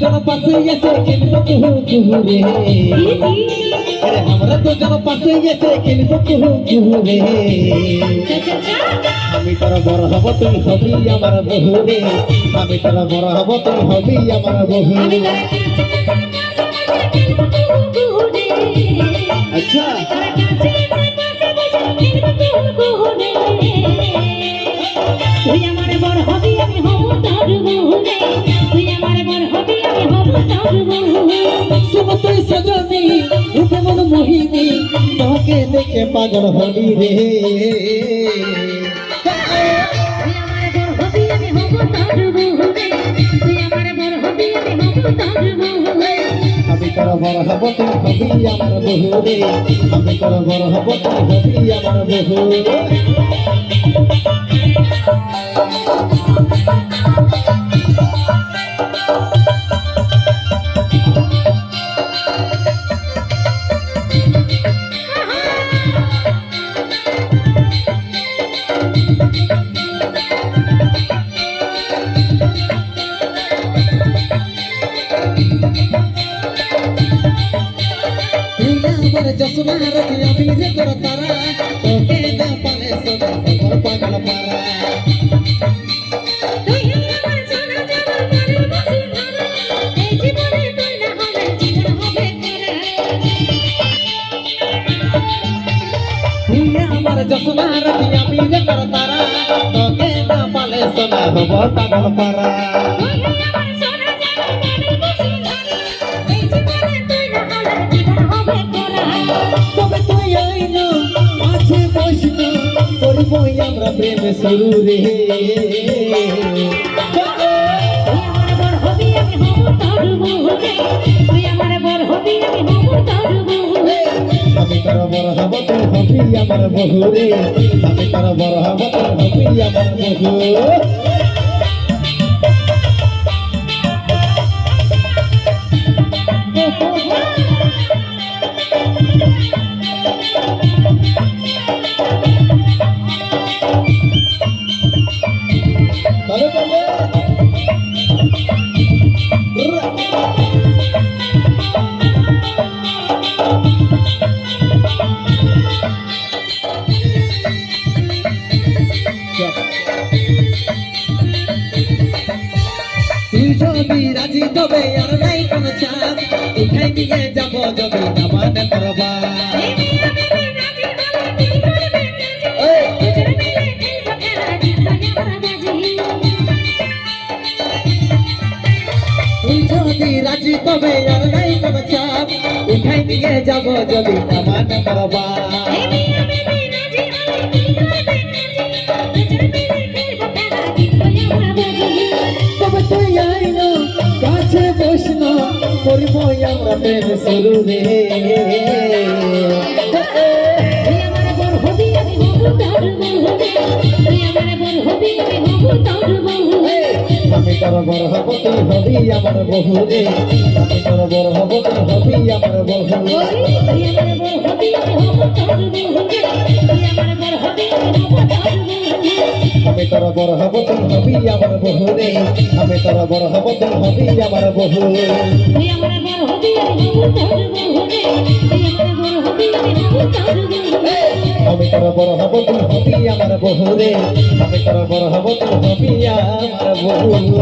দুজন পাশে এসে খেলবো কুহু কুহু রে আরে আমরা দুজন পাশে এসে খেলবো কুহু কুহু রে আমি তোর বড় হব তুই হবি আমার বহু রে আমি তোর বড় হব তুই হবি আমার বহু আচ্ছা তুই আমার বড় হবি আমি হব তোর বহু রে তুই আমার বড় হবি আমি হব তোর বহু শুনো তুই সজনী রূপে মন মোহিনী তোকে দেখে পাগল হলি রে তুই আমার বড় হবি আমি হব তোর বহু রে তুই আমার বড় হবি আমি হব তোর বহু আমি তোর বড় হব তুই হবি আমার বহু রে আমি তোর বড় হব তুই হবি আমার বহু আমার জসনা রাখি আমি রে তোর তারা তোকে না পালে সোনা তোর পাগল পারা তুই আমার সোনা জানা মনে বসি ধরা এই জীবনে তুই না হবে জীবন হবে তুই আমার জসনা রাখি আমি রে তোর তারা তোকে না পালে সোনা হব পাগল পারা তুই আমার সোনা জানা মনে বসি ধরা এই জীবনে তুই না হবে জীবন হবে তবে তুই আইনো আছে বসন করবো আমরা প্রেম শুরু রে তুই আমার বড় হবি আমি হব তোর বহু রে তুই আমার বড় হবি আমি হব তোর বহু আমি তোর বড় হব তুই হবি আমার বহু রে আমি তোর বড় হব তুই হবি আমার বহু Kalau তুই যদি রাজি তবে আর নাই কোন চাপ উঠাই নিয়ে যাব যদি নামানে করবা তুই যদি রাজি তবে আর নাই কোন চাপ উঠাই নিয়ে যাব যদি নামানে করবা তবে তুই আইনো কাছে বসনো করবো আমরা প্রেম শুরু রে তুই আমার বড় হবি আমি হব তোর বহু তুই আমার বড় হবি আমি হব তোর বহু আমি তোর বড় হব তুই হবি আমার বহু রে আমি তোর বড় হব তুই হবি আমার বহু তুই আমার বড় হবি আমি হব তোর বহু তুই আমার বড় হবি আমি হব তোর বহু আমি তোর বড় হব তুই হবি আমার বহু রে আমি তোর বড় হব তুই হবি আমার বহু তুই আমার বড় হবি আমি হব তোর বহু তুই আমার বড় হবি আমি হব তোর বহু আমি তোর বড় হব তুই হবি আমার বহু রে আমি তোর বড় হব তুই হবি আমার বহু